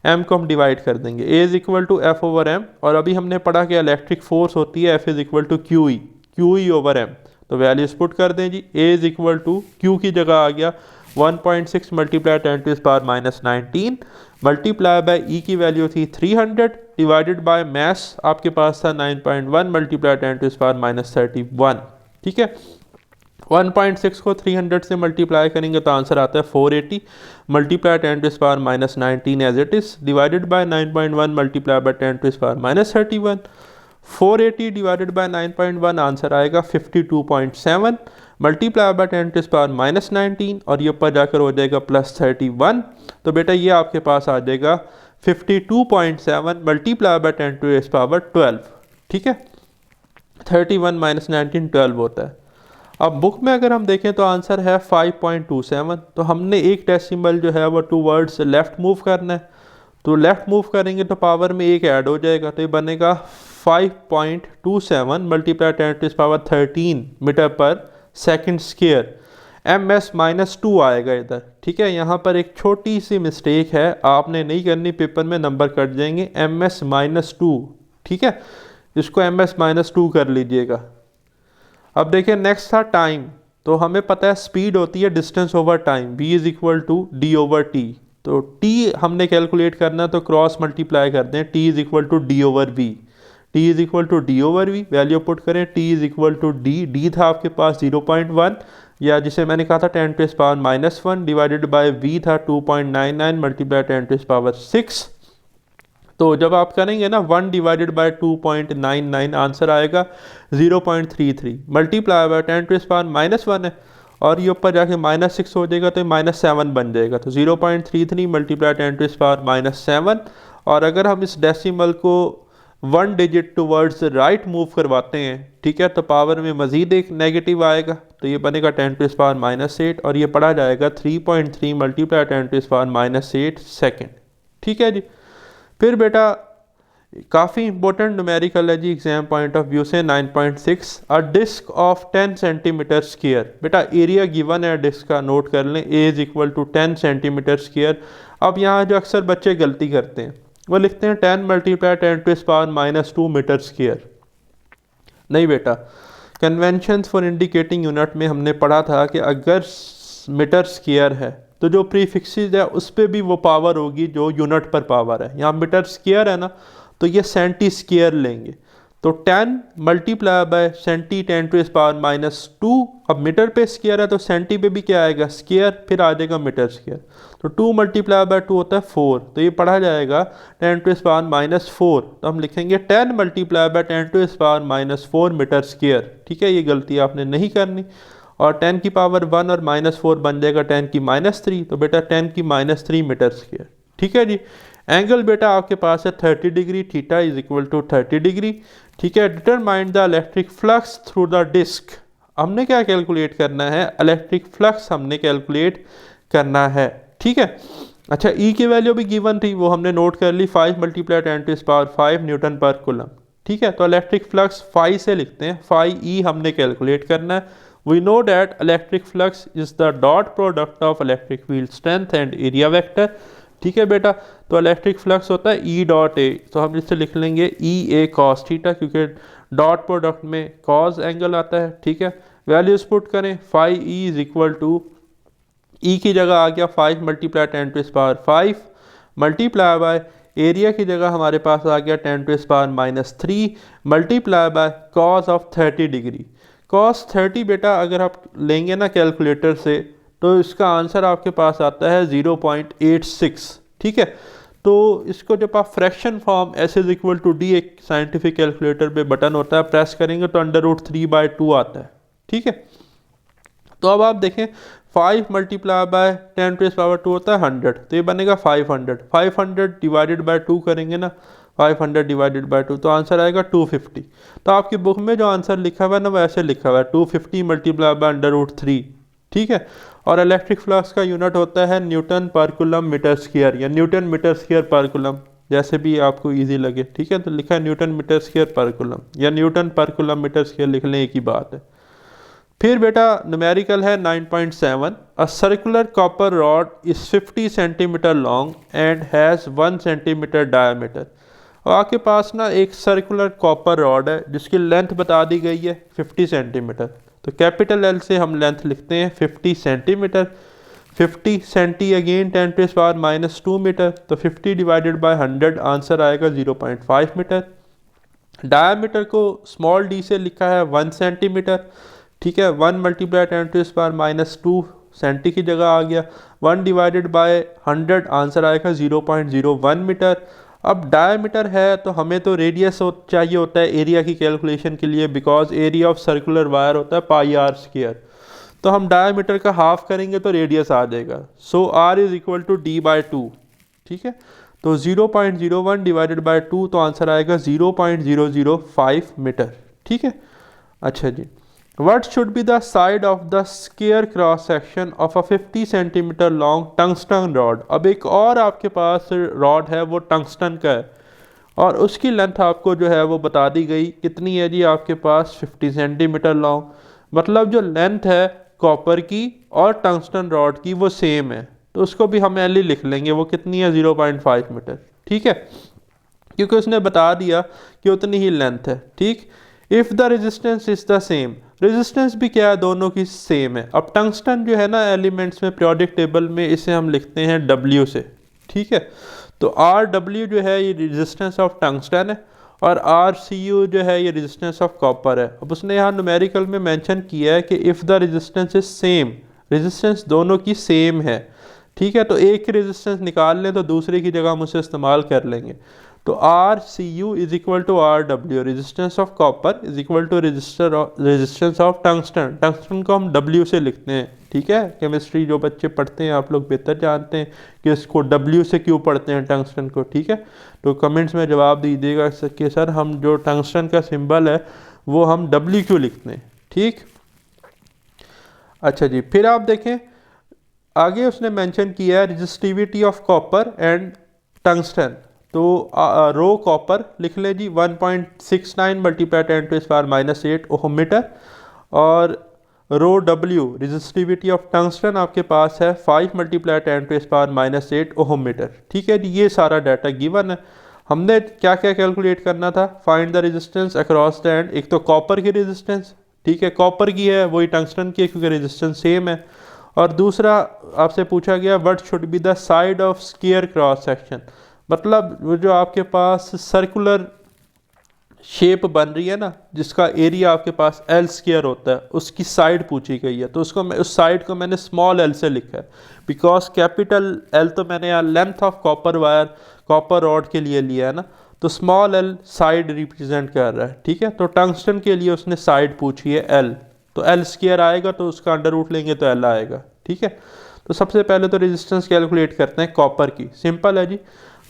एम को हम डिवाइड कर देंगे, A is equal to F over M, और अभी हमने पढ़ा कि इलेक्ट्रिक फोर्स होती है F is equal to Q E over M. तो वैल्यूज पुट कर दें जी, A is equal to Q की जगह आ गया 1.6 मल्टीप्लाई 10⁻⁻19 मल्टीप्लाई बाय ई की वैल्यू थी 300 डिवाइडेड बाय मैस आपके पास था 9.1 मल्टीप्लाई 10⁻31। ठीक है, 1.6 को 300 से मल्टीप्लाई करेंगे तो आंसर आता है 480 multiply 10⁻⁻19 as it is divided by 9.1 multiply by 10⁻31। 480 divided by 9.1 answer आएगा 52.7 मल्टीप्लाई बाय 10⁻⁻19, और ये ऊपर जाकर हो जाएगा +31। तो बेटा ये आपके पास आ जाएगा 52.7 मल्टीप्लाई बाय 10⁻12। ठीक है, 31 - 19 12 होता है। अब बुक में अगर हम देखें तो आंसर है 5.27। तो हमने एक डेसिमल जो है वो टूवर्ड्स लेफ्ट मूव करना है, तो लेफ्ट मूव करेंगे तो पावर में एक ऐड हो जाएगा, तो ये बनेगा 5.27 मल्टीप्लाई 10⁻13 मीटर पर सेकंड स्क्वायर। एम एस -2 आएगा इधर। ठीक है, यहाँ पर एक छोटी सी मिस्टेक है, आपने नहीं करनी, पेपर में नंबर कट जाएंगे, एम एस -2। ठीक है, इसको एम एस -2 कर लीजिएगा। अब देखिए नेक्स्ट था टाइम। तो हमें पता है स्पीड होती है distance over time, v is equal to D over T. तो t हमने कैलकुलेट करना है तो क्रॉस मल्टीप्लाई कर दें, t is equal to D over V. t is equal to D over V, value put करें, t is equal to D था आपके पास 0.1, या जिसे मैंने कहा था 10⁻⁻1 डिवाइडेड बाय v था 2.99 मल्टीप्लाई 10⁻6। तो जब आप करेंगे ना 1 डिवाइडेड बाय 2.99 आंसर आएगा 0.33 मल्टीप्लाई बाय 10⁻⁻1 है, और ये ऊपर जाके -6 हो जाएगा तो -7 बन जाएगा। तो 0.33 मल्टीप्लाई 10⁻⁻7, और अगर हम इस डेसिमल को 1 डिजिट टूवर्ड्स राइट मूव करवाते हैं, ठीक है, तो पावर में मज़ीद एक नेगेटिव आएगा, तो ये बनेगा 10⁻⁻8, और ये पढ़ा जाएगा 3.3 मल्टीप्लाई 10⁻⁸ सेकेंड। ठीक है जी। फिर बेटा काफ़ी इंपॉर्टेंट न्यूमेरिकल है जी एग्जाम पॉइंट ऑफ व्यू से 9.6 a disc of 10 centimetre square. बेटा एरिया गिवन है डिस्क का, नोट कर लें, A is equal to 10 centimetre square. अब यहाँ जो अक्सर बच्चे गलती करते हैं वो लिखते हैं 10 मल्टीप्लाई 10⁻⁻2 मीटर स्क्वायर। नहीं बेटा, कन्वेंशन फॉर इंडिकेटिंग यूनिट में हमने पढ़ा था कि अगर मीटर स्क्वायर है तो जो प्रीफिक्सेस है उस पर भी वो पावर होगी जो यूनिट पर पावर है। यहाँ मीटर स्क्वायर है ना, तो ये सेंटी स्क्वायर लेंगे, तो 10 मल्टीप्लाई बाय सेंटी 10⁻⁻2। अब मीटर पे स्क्वायर है तो सेंटी पे भी क्या आएगा, स्क्वायर, फिर आ जाएगा मीटर स्क्वायर। तो 2 मल्टीप्लाई बाय 2 होता है 4, तो ये पढ़ा जाएगा 10⁻⁻4। तो हम लिखेंगे 10 मल्टीप्लाई बाय 10⁻⁻4 मीटर स्क्वायर। ठीक है, ये गलती आपने नहीं करनी, और 10 की पावर 1 और -4 बन जाएगा 10 की -3, तो बेटा 10 की -3 मीटर स्क्वायर। ठीक है जी। एंगल बेटा आपके पास है 30 degree, theta is equal to 30 degree. ठीक है, determine the electric flux through the disc. हमने क्या कैलकुलेट करना है, इलेक्ट्रिक फ्लक्स हमने कैलकुलेट करना है। ठीक है, अच्छा ई की वैल्यू भी गिवन थी, वो हमने नोट कर ली, 5 मल्टीप्लाई 10⁻⁵ न्यूटन पर कूलम। ठीक है, तो इलेक्ट्रिक फ्लक्स फाई से लिखते हैं, फाई ई हमने कैलकुलेट करना है। We know that electric flux is the dot product of electric field strength and area vector. ठीक है बेटा, तो इलेक्ट्रिक फ्लक्स होता है ई डॉट ए, तो हम इससे लिख लेंगे ई ए कॉस थीटा, क्योंकि डॉट प्रोडक्ट में कॉस एंगल आता है। ठीक है, वैल्यूज पुट करें, phi E is equal to, E की जगह आ गया 5 मल्टीप्लाई 10⁵ मल्टीप्लाई बाय एरिया की जगह हमारे पास आ गया 10⁻³ multiply by cos of 30 degree. Cos 30 बेटा अगर आप लेंगे ना कैलकुलेटर से, तो इसका आंसर आपके पास आता है 0.86। ठीक है, तो इसको जब आप fraction form S is equal to D, एक साइंटिफिक कैलकुलेटर पे बटन होता है, प्रेस करेंगे तो √3/2 आता है। ठीक है, तो अब आप देखें 5 मल्टीप्लाई बाय 10⁻² होता है 100, तो ये बनेगा 500। 500 डिवाइडेड बाय 2 करेंगे ना, 500 डिवाइडेड बाय 2, तो आंसर आएगा 250। तो आपकी बुक में जो आंसर लिखा हुआ है ना, वो ऐसे लिखा हुआ है 250 मल्टीप्लाई बाय √3। ठीक है, और इलेक्ट्रिक फ्लक्स का यूनिट होता है Newton per coulomb metre square, या न्यूटन मीटर स्क्वायर पर कूलम, जैसे भी आपको इजी लगे। ठीक है, तो लिखा है न्यूटन मीटर स्क्वायर पर कूलम, या Newton per coulomb metre square लिख लें, एक ही बात है। फिर बेटा न्यूमेरिकल है 9.7, a circular copper rod is 50 centimetre long and has 1 centimetre diameter. और आपके पास ना एक सर्कुलर कॉपर रॉड है जिसकी लेंथ बता दी गई है 50 सेंटीमीटर, तो कैपिटल एल से हम लेंथ लिखते हैं 50 सेंटीमीटर। 50 सेंटी अगेन 10⁻⁻² मीटर, तो 50 डिवाइडेड बाय 100 आंसर आएगा 0.5 मीटर। डायमीटर को स्मॉल डी से लिखा है 1 सेंटीमीटर। ठीक है, 1 मल्टीप्लाई 10⁻⁻² सेंटी की जगह आ गया, 1 डिवाइडेड बाय 100 आंसर आएगा 0.01 मीटर। अब डायमीटर है तो हमें तो रेडियस चाहिए होता है एरिया की कैलकुलेशन के लिए, because area of circular wire होता है πr²। तो हम डायमीटर का हाफ करेंगे तो रेडियस आ जाएगा, so r is equal to d/2। ठीक है, तो 0.01 डिवाइडेड बाय 2, तो आंसर आएगा 0.005 मीटर। ठीक है, अच्छा जी, What should be the side of the square cross section of a 50 centimetre long tungsten rod. अब एक और आपके पास रॉड है, वो टंगस्टन का है, और उसकी लेंथ आपको जो है वो बता दी गई, कितनी है जी आपके पास 50 सेंटीमीटर लॉन्ग। मतलब जो लेंथ है कॉपर की और टंगस्टन रॉड की वो सेम है, तो उसको भी हम एल ही लिख लेंगे, वो कितनी है 0.5 मीटर। ठीक है, क्योंकि उसने बता दिया कि उतनी ही लेंथ है। ठीक, if the resistance is the same, resistance भी क्या है, दोनों की सेम है। अब टंगस्टन जो है ना एलिमेंट्स में पीरियोडिक टेबल में, इसे हम लिखते हैं W से। ठीक है, तो RW जो है ये रेजिस्टेंस ऑफ टंगस्टन है, और RCU जो है ये रेजिस्टेंस ऑफ कॉपर है। अब उसने यहाँ न्यूमेरिकल में मेंशन किया है कि if the resistance is same, resistance दोनों की सेम है। ठीक है, तो एक की रेजिस्टेंस निकाल लें तो दूसरे की जगह हम उसे इस्तेमाल कर लेंगे। तो RCU is equal to RW, resistance of copper is equal to resistance of tungsten. Tungsten को हम W से लिखते हैं। ठीक है, केमिस्ट्री जो बच्चे पढ़ते हैं आप लोग बेहतर जानते हैं कि इसको W से क्यों पढ़ते हैं टंगस्टन को। ठीक है, तो कमेंट्स में जवाब दीजिएगा कि सर हम जो टंगस्टन का सिंबल है वो हम W क्यों लिखते हैं। ठीक, अच्छा जी, फिर आप देखें आगे उसने मेंशन किया है resistivity of copper and tungsten. तो रो कॉपर लिख लें जी 1.69 मल्टीप्लाई 10⁻⁻8 ओहम मीटर, और रो W रेजिस्टिविटी ऑफ टंगस्टन आपके पास है 5 मल्टीप्लाई 10⁻⁻8 ओहम मीटर। ठीक है जी, ये सारा डाटा गिवन है। हमने क्या क्या कैलकुलेट करना था, find the resistance across the end. एक तो कॉपर की रेजिस्टेंस, ठीक है, कॉपर की है वही टंगस्टन की है क्योंकि रेजिस्टेंस सेम है। और दूसरा आपसे पूछा गया what should be the side of square cross section, मतलब वो जो आपके पास सर्कुलर शेप बन रही है ना, जिसका एरिया आपके पास L स्क्वायर होता है, उसकी साइड पूछी गई है। तो उसको उस साइड को मैंने स्मॉल l से लिखा है, बिकॉज कैपिटल L तो मैंने यहाँ length of copper wire copper rod के लिए लिया है ना, तो स्मॉल l साइड रिप्रेजेंट कर रहा है। ठीक है, तो टंगस्टन के लिए उसने साइड पूछी है L, तो L स्क्वायर आएगा तो उसका अंडर रूट लेंगे तो L आएगा। ठीक है, तो सबसे पहले तो रेजिस्टेंस कैलकुलेट करते हैं कॉपर की, सिंपल है जी।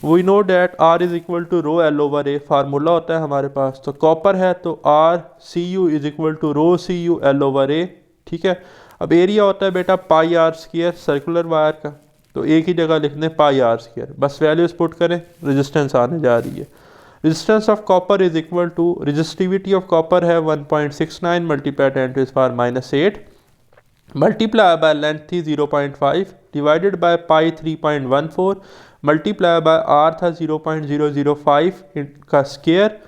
We know that R is equal to rho L over A, formula होता है हमारे पास। तो कॉपर है तो R C U is equal to rho C U L over A, ठीक है। अब एरिया होता है बेटा pi are square circular wire का, तो एक ही जगह लिखने पाई आर स्क्वायर, बस वैल्यूज पुट करें, रेजिस्टेंस आने जा रही है। Resistance of copper is equal to, resistivity of copper है 1.69 multiply 10 to the power -8 multiply by length थी 0.5 divided by pi 3.14 multiply by R था 0.005 का स्क्वायर,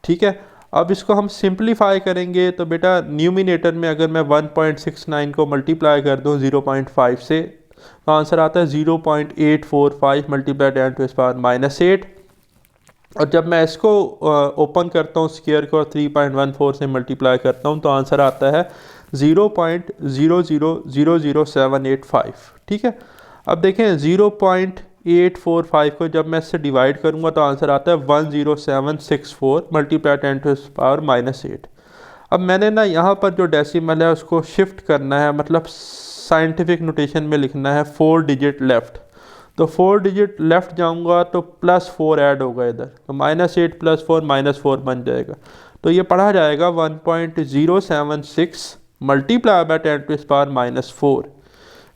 ठीक है। अब इसको हम सिंप्लीफाई करेंगे तो बेटा न्यूमिनेटर में अगर मैं 1.69 को मल्टीप्लाई कर दूं 0.5 से तो आंसर आता है 0.845 मल्टीप्लाई 10 टू द पावर -8। और जब मैं इसको ओपन करता हूँ स्क्वायर को 3.14 से मल्टीप्लाई करता हूँ तो आंसर आता है 0.0000785, ठीक है। अब देखें 0.845 को जब मैं इससे डिवाइड करूँगा तो आंसर आता है 10764 मल्टीप्लाई 10 टू द पावर -8। अब मैंने ना यहाँ पर जो डेसिमल है उसको शिफ्ट करना है, मतलब साइंटिफिक नोटेशन में लिखना है 4 डिजिट लेफ़्ट। तो 4 डिजिट लेफ़्ट जाऊंगा तो +4 ऐड होगा इधर, तो -8 + 4 -4 बन जाएगा। तो ये पढ़ा जाएगा 1.076 multiply by 10 to the power -4,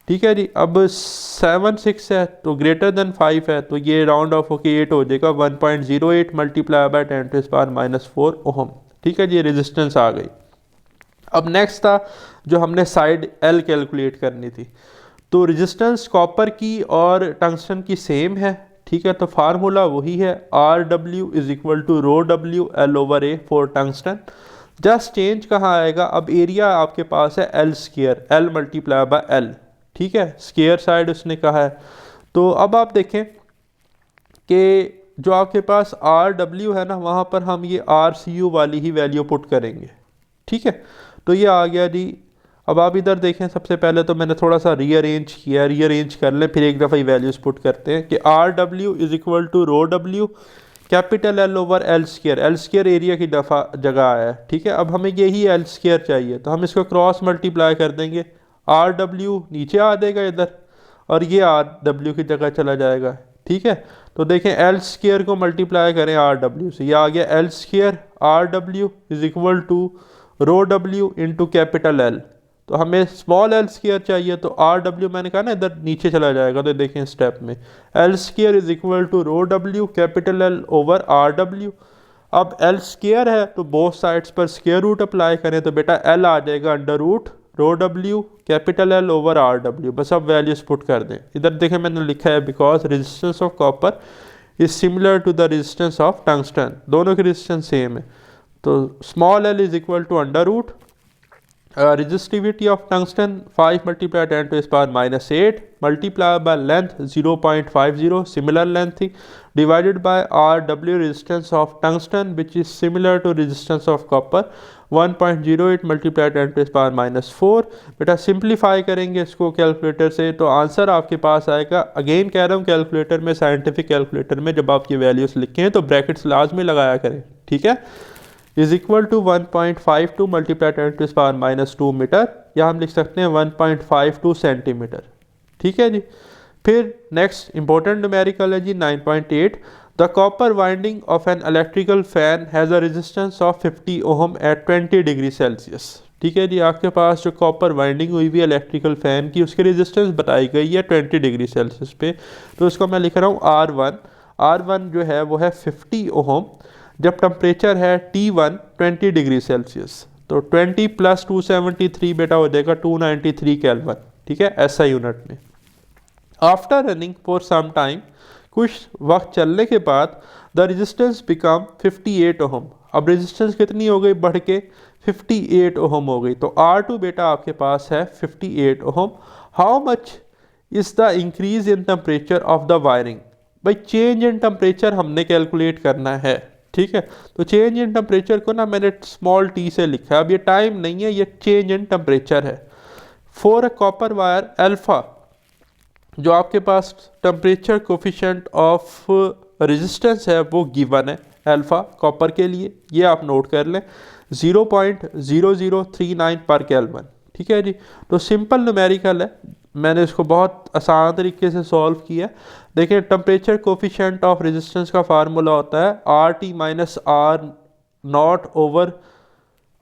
ठीक है जी। अब 76 है तो ग्रेटर देन 5 है तो ये राउंड ऑफ होके 8 हो जाएगा, 1.08 multiply by 10 to the power -4 ohm, ठीक है जी। रेजिस्टेंस आ गई। अब नेक्स्ट था जो हमने साइड एल कैलकुलेट करनी थी। तो रेजिस्टेंस कॉपर की और टंगस्टन की सेम है, ठीक है। तो फार्मूला वही है RW is equal to rho W L over A for tungsten. Just change कहाँ आएगा, अब एरिया आपके पास है L square, L multiply by L, ठीक है। स्क्वायर साइड उसने कहा है। तो अब आप देखें कि जो आपके पास RW है ना, वहाँ पर हम ये RCU वाली ही वैल्यू पुट करेंगे, ठीक है। तो ये आ गया जी। अब आप इधर देखें, सबसे पहले तो मैंने थोड़ा सा रीअरेंज किया, रीअरेंज कर लें फिर एक दफ़ा ही वैल्यूज पुट करते हैं कि RW is equal to rho W capital L over L square, L square area की दफ़ा जगह आया है, ठीक है। अब हमें यही एल स्क्वायर चाहिए तो हम इसको क्रॉस मल्टीप्लाई कर देंगे, RW नीचे आ जाएगा इधर और ये RW की जगह चला जाएगा, ठीक है। तो देखें एल स्क्वायर को मल्टीप्लाई करें RW से, ये आ गया L square RW is equal to rho W into capital L. तो हमें स्मॉल एल स्क्वायर चाहिए तो RW मैंने कहा ना इधर नीचे चला जाएगा, तो देखें स्टेप में L square is equal to rho W capital L over RW। अब एल स्क्वायर है तो बोथ साइड्स पर स्क्वायर रूट अप्लाई करें तो बेटा एल आ जाएगा under root rho W capital L over RW। बस अब वैल्यूज पुट कर दें। इधर देखें मैंने लिखा है because resistance of copper is similar to the resistance of tungsten, दोनों की रेजिस्टेंस सेम है। तो small L is equal to under root resistivity of tungsten 5 multiplied 10 to the power -8 multiplied by length 0.50 similar length थी divided by RW resistance of tungsten which is similar to resistance of copper 1.08 multiplied 10 to the power -4। बेटा simplify करेंगे इसको calculator से तो answer आपके पास आएगा, again कह रहा हूँ कैलकुलेटर में, साइंटिफिक कैलकुलेटर में जब आप ये वैल्यूज लिखें तो ब्रैकेट्स लाजमी लगाया करें, ठीक है। Is equal to 1.52 multiply 10 to the power -2 metre, या हम लिख सकते हैं 1.52 सेंटीमीटर, ठीक है जी। फिर नेक्स्ट इंपॉर्टेंट न्यूमेरिकल है जी 9.8। The copper winding of an electrical fan has a resistance of 50 ohm at 20 degree Celsius, ठीक है जी। आपके पास जो कॉपर वाइंडिंग हुई हुई है इलेक्ट्रिकल फैन की उसकी रेजिस्टेंस बताई गई है 20 डिग्री सेल्सियस पे, तो उसको मैं लिख रहा हूँ R1 जो है वो है 50 ओहम जब टेम्परेचर है T1 20 डिग्री सेल्सियस। तो 20 + 273 बेटा हो जाएगा 293 केल्विन, ठीक है, ऐसा यूनिट में। After running for some time, कुछ वक्त चलने के बाद द रेजिस्टेंस बिकम 58 ओहम। अब रेजिस्टेंस कितनी हो गई, बढ़ के 58 ओहम हो गई। तो R2 बेटा आपके पास है 58 ohm. How much is the increase in temperature of the wiring, भाई चेंज इन टेम्परेचर हमने कैलकुलेट करना है, ठीक है। तो चेंज इन टेम्परेचर को ना मैंने स्मॉल t से लिखा है, अब ये टाइम नहीं है, ये चेंज इन टेम्परेचर है। For a copper wire alpha, जो आपके पास टेम्परेचर कोफिशिएंट ऑफ रेजिस्टेंस है वो गिवन है अल्फा कॉपर के लिए, ये आप नोट कर लें 0.0039 पर केल्विन, ठीक है जी। तो सिंपल न्यूमेरिकल है, मैंने इसको बहुत आसान तरीके से सॉल्व किया। देखिए टेम्परेचर कोफिशिएंट ऑफ रेजिस्टेंस का फार्मूला होता है R T minus R not over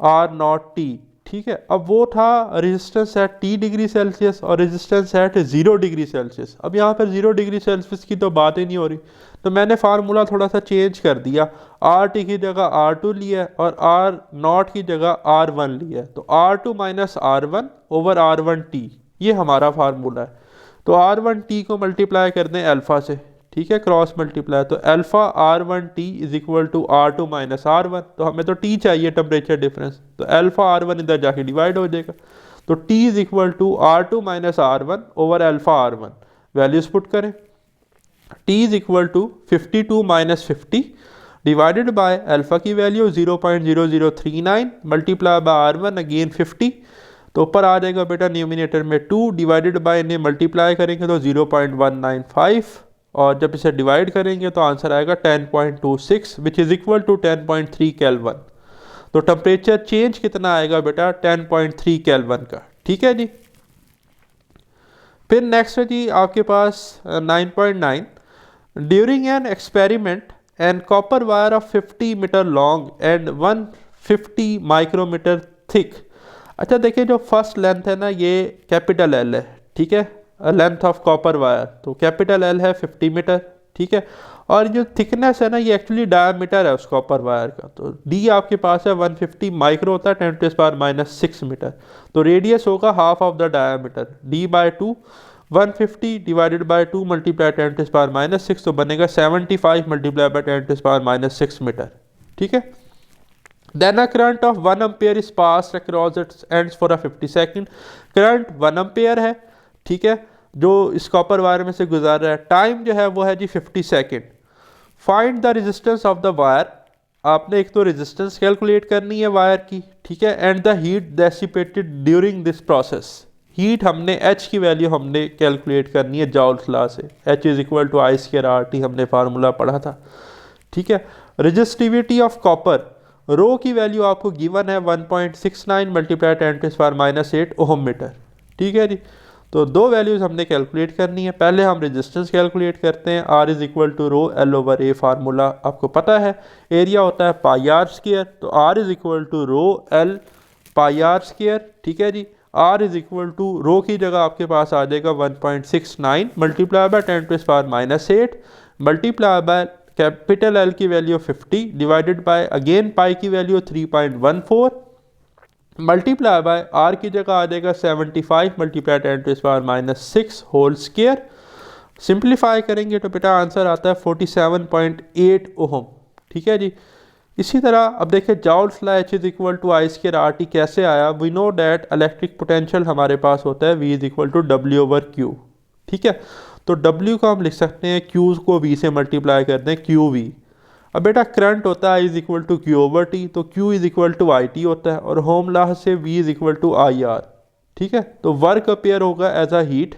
R not T. ठीक है, अब वो था resistance at T degree Celsius और रेजिस्टेंस एट 0 डिग्री सेल्सियस। अब यहाँ पर 0 डिग्री सेल्सियस की तो बात ही नहीं हो रही, तो मैंने फार्मूला थोड़ा सा चेंज कर दिया। आर टी की जगह आर टू लिया है और आर नॉट की जगह आर वन लिया है, तो R two minus R one over R one T, ये हमारा फार्मूला है। तो आर वन टी को मल्टीप्लाई कर दें अल्फ़ा से, ठीक है, क्रॉस मल्टीप्लाई, तो alpha R one T is equal to R two minus R one. तो हमें तो टी चाहिए टेम्परेचर डिफरेंस, तो अल्फ़ा आर वन इधर जाके डिवाइड हो जाएगा, तो T is equal to R two minus R one over alpha R one. Values put करें, T is equal to 52 minus 50 divided by alpha की value 0.0039 multiply by R one again 50, तो ऊपर आ जाएगा बेटा न्यूमिनेटर में 2 डिवाइडेड बाय इन्हें multiply करेंगे तो 0.195 और जब इसे डिवाइड करेंगे तो आंसर आएगा 10.26 which is equal to 10.3 kelvin. तो टेम्परेचर चेंज कितना आएगा बेटा 10.3 केल्विन का। ठीक है जी। फिर नेक्स्ट है जी आपके पास 9.9 during an experiment an copper wire of 50 metre long and 150 micrometre thick. अच्छा देखिए जो फर्स्ट लेंथ है ना ये कैपिटल एल है, ठीक है, लेंथ ऑफ कॉपर वायर, तो कैपिटल एल है 50 मीटर, ठीक है, और जो थिकनेस है ना ये एक्चुअली डायमीटर है उस कॉपर वायर का, तो डी आपके पास है 150 माइक्रो होता है 10⁻⁻6 मीटर, तो रेडियस होगा half of the diameter, D by 2 150 divided by 2 multiply 10⁻⁻6, तो बनेगा 75 मल्टीप्लाई बाय 10⁻⁻6 मीटर। ठीक है, then a current of 1 ampere is passed across its ends for a 50 second। Current 1 ampere है, ठीक है, जो इस कॉपर वायर में से गुजार रहा है, टाइम जो है वो है जी 50 second. Find the resistance of the wire, आपने एक तो रेजिस्टेंस कैलकुलेट करनी है वायर की, ठीक है, and the heat dissipated during this process. Heat हमने H की वैल्यू हमने कैलकुलेट करनी है जॉल्स लॉ से, H is equal to I square R T, हमने फार्मूला पढ़ा था। ठीक है, रेजिस्टिविटी ऑफ कॉपर, रो की वैल्यू आपको गिवन है 1.69 मल्टीप्लाई 10⁻⁻8 ओहम मीटर। ठीक है जी, तो दो वैल्यूज़ हमने कैलकुलेट करनी है। पहले हम रेजिस्टेंस कैलकुलेट करते हैं, R is equal to rho L over A, formula आपको पता है, एरिया होता है पाई आर स्क्वायर, तो R is equal to rho L pi are square. ठीक है जी, R is equal to rho की जगह आपके पास आ जाएगा 1.69 multiply by 10⁻⁻8 multiply by capital L की value 50 divided by again pi की वैल्यू 3.14 मल्टीप्लाई बाय आर की जगह आ जाएगा 75 मल्टीप्लाई 10⁻⁻6 होल स्क्वायर। सिंप्लीफाई करेंगे तो बेटा आंसर आता है 47.8 ओहम। ठीक है जी, इसी तरह अब देखिए Joule's law H is equal to I square R T कैसे आया। We know that electric potential हमारे पास होता है V is equal to W over Q। ठीक है, तो W को हम लिख सकते हैं Q को V से मल्टीप्लाई कर दें QV। अब बेटा करंट होता है I is equal to Q over T, तो Q is equal to I T होता है, और होम लॉ से V is equal to I R. ठीक है, तो वर्क अपेयर होगा एज अ हीट।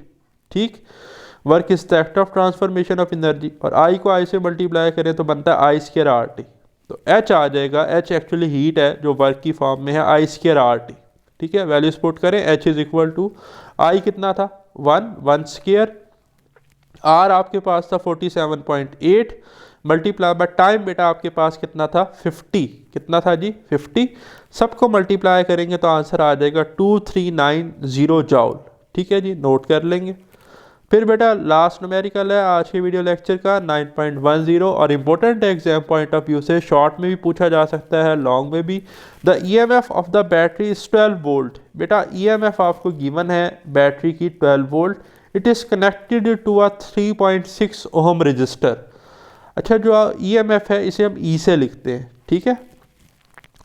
ठीक, work is the act of transformation of energy, और I को I से मल्टीप्लाई करें तो बनता है आई स्क्वायर आर टी, तो H आ जाएगा, H एक्चुअली हीट है जो वर्क की फॉर्म में है, आई स्क्वायर आर टी। ठीक है, वैल्यूज पुट करें, H is equal to I कितना था 1 स्क्वायर, R आपके पास था 47.8 मल्टीप्लाई बाय टाइम बेटा आपके पास कितना था 50, कितना था जी 50, सबको मल्टीप्लाई करेंगे तो आंसर आ जाएगा 2390 जॉल। ठीक है जी, नोट कर लेंगे। फिर बेटा लास्ट न्यूमेरिकल है आज के वीडियो लेक्चर का 9.10, और इम्पोर्टेंट है एग्जाम पॉइंट ऑफ व्यू से, शॉर्ट में भी पूछा जा सकता है, लॉन्ग में भी। The EMF of the battery is 12 volt. बेटा EMF आपको गिवन है बैटरी की 12 volt, it is connected to a 3.6 ohm resistor. अच्छा, जो EMF है इसे हम E से लिखते हैं, ठीक है,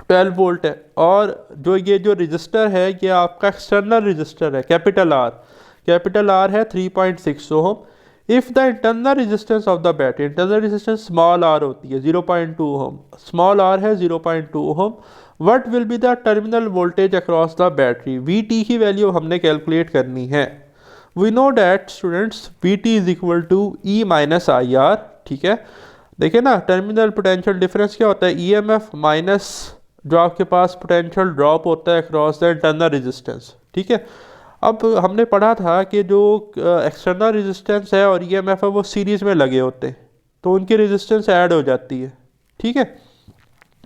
12 वोल्ट है, और जो ये जो रजिस्टर है ये आपका एक्सटर्नल रजिस्टर है, कैपिटल R है 3.6 ohm. If the internal resistance of the battery, internal resistance small r होती है 0.2 ओहम, स्मॉल r है 0.2 ohm, what will be the terminal voltage across the battery. VT की value हमने calculate करनी है। We know that students VT is equal to E minus I R. ठीक है, देखिए ना टर्मिनल पोटेंशियल डिफरेंस क्या होता है, EMF माइनस जो आपके पास पोटेंशियल ड्रॉप होता है अक्रॉस द इंटरनल रेजिस्टेंस। ठीक है, अब हमने पढ़ा था कि जो एक्सटर्नल रेजिस्टेंस है और ईएमएफ है वो सीरीज़ में लगे होते हैं, तो उनकी रेजिस्टेंस ऐड हो जाती है, ठीक है।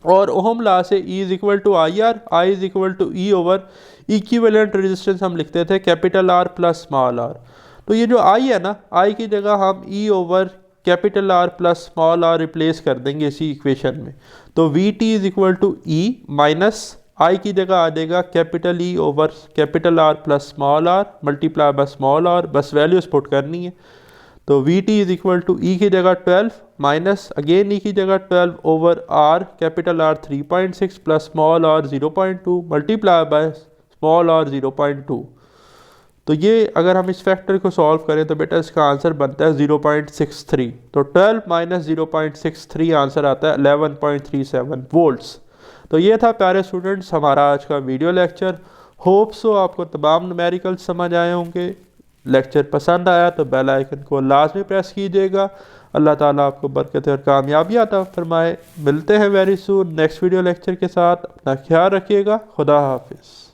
और ओहम लॉ से E is equal to I R, I is equal to E over equivalent resistance हम लिखते थे capital R plus small r. तो ये जो आई है ना, आई की जगह हम E over capital R plus small R replace कर देंगे इसी इक्वेशन में। तो V T is equal to E minus I की जगह आ जाएगा capital E over capital R plus small R multiply by small R, बस वैल्यूज पुट करनी है। तो V T is equal to E की जगह 12 माइनस अगेन ई की जगह 12 over R capital R 3.6 plus small r 0.2 multiply by small r 0.2। तो ये अगर हम इस फैक्टर को सॉल्व करें तो बेटा इसका आंसर बनता है 0.63। तो 12 माइनस 0.63 आंसर आता है 11.37 वोल्ट्स। तो ये था प्यारे स्टूडेंट्स हमारा आज का वीडियो लेक्चर। होप सो आपको तमाम न्यूमेरिकल समझ आए होंगे। लेक्चर पसंद आया तो बेल आइकन को लाजमी प्रेस कीजिएगा। अल्लाह ताला आपको बरकत और कामयाबी अता फरमाए। मिलते हैं very soon next video lecture के साथ। अपना ख्याल रखिएगा। खुदा हाफिज़।